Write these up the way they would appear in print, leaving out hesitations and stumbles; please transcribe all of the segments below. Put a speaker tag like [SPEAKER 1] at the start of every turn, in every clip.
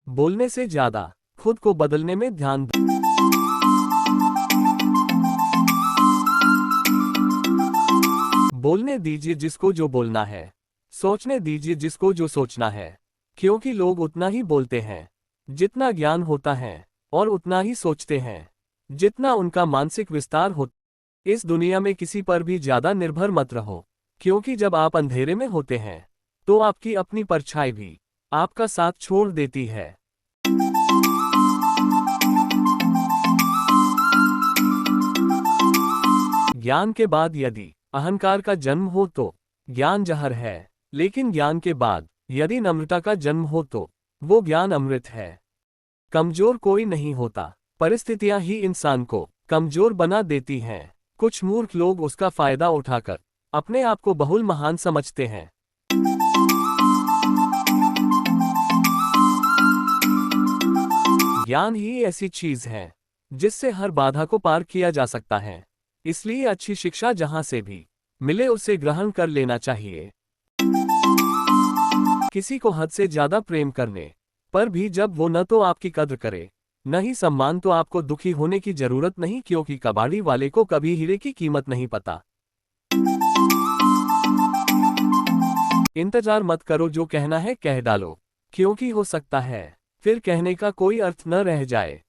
[SPEAKER 1] बोलने से ज्यादा खुद को बदलने में ध्यान दें। बोलने दीजिए जिसको जो बोलना है, सोचने दीजिए जिसको जो सोचना है, क्योंकि लोग उतना ही बोलते हैं जितना ज्ञान होता है, और उतना ही सोचते हैं जितना उनका मानसिक विस्तार हो। इस दुनिया में किसी पर भी ज्यादा निर्भर मत रहो, क्योंकि जब आप अंधेरे में होते हैं तो आपकी अपनी परछाई भी आपका साथ छोड़ देती है। ज्ञान के बाद यदि अहंकार का जन्म हो तो ज्ञान जहर है, लेकिन ज्ञान के बाद यदि नम्रता का जन्म हो तो वो ज्ञान अमृत है। कमजोर कोई नहीं होता, परिस्थितियां ही इंसान को कमजोर बना देती हैं। कुछ मूर्ख लोग उसका फायदा उठाकर अपने आप को बहुल महान समझते हैं। ज्ञान ही ऐसी चीज है जिससे हर बाधा को पार किया जा सकता है, इसलिए अच्छी शिक्षा जहां से भी मिले उसे ग्रहण कर लेना चाहिए। किसी को हद से ज्यादा प्रेम करने पर भी जब वो न तो आपकी कद्र करे न ही सम्मान, तो आपको दुखी होने की जरूरत नहीं, क्योंकि कबाड़ी वाले को कभी हीरे की कीमत नहीं पता। इंतजार मत करो, जो कहना है कह डालो, क्योंकि हो सकता है फिर कहने का कोई अर्थ न रह जाए।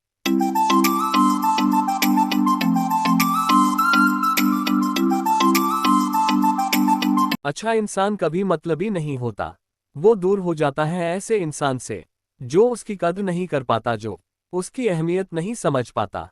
[SPEAKER 1] अच्छा इंसान कभी मतलबी नहीं होता, वो दूर हो जाता है ऐसे इंसान से जो उसकी कद्र नहीं कर पाता, जो उसकी अहमियत नहीं समझ पाता।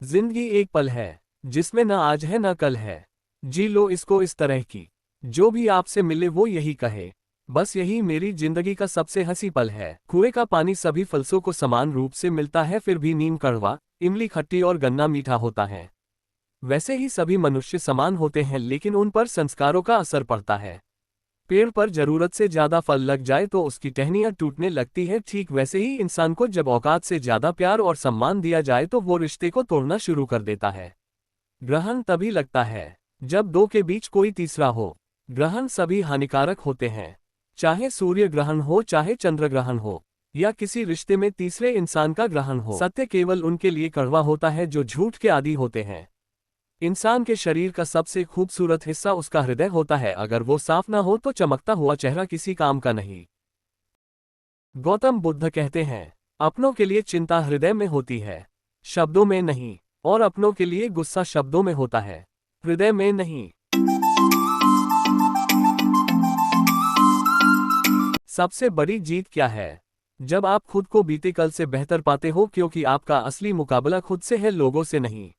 [SPEAKER 1] जिंदगी एक पल है जिसमें न आज है न कल है, जी लो इसको इस तरह की जो भी आपसे मिले वो यही कहे, बस यही मेरी जिंदगी का सबसे हंसी पल है। कुएं का पानी सभी फलसों को समान रूप से मिलता है, फिर भी नीम कड़वा, इमली खट्टी और गन्ना मीठा होता है। वैसे ही सभी मनुष्य समान होते हैं, लेकिन उन पर संस्कारों का असर पड़ता है। पेड़ पर जरूरत से ज्यादा फल लग जाए तो उसकी टहनियां टूटने लगती है, ठीक वैसे ही इंसान को जब औकात से ज्यादा प्यार और सम्मान दिया जाए तो वो रिश्ते को तोड़ना शुरू कर देता है। ग्रहण तभी लगता है जब दो के बीच कोई तीसरा हो। ग्रहण सभी हानिकारक होते हैं, चाहे सूर्य ग्रहण हो, चाहे चंद्र ग्रहण हो, या किसी रिश्ते में तीसरे इंसान का ग्रहण हो। सत्य केवल उनके लिए कड़वा होता है जो झूठ के आदी होते हैं। इंसान के शरीर का सबसे खूबसूरत हिस्सा उसका हृदय होता है, अगर वो साफ ना हो तो चमकता हुआ चेहरा किसी काम का नहीं। गौतम बुद्ध कहते हैं, अपनों के लिए चिंता हृदय में होती है, शब्दों में नहीं, और अपनों के लिए गुस्सा शब्दों में होता है, हृदय में नहीं। सबसे बड़ी जीत क्या है? जब आप खुद को बीते कल से बेहतर पाते हो, क्योंकि आपका असली मुकाबला खुद से है, लोगों से नहीं।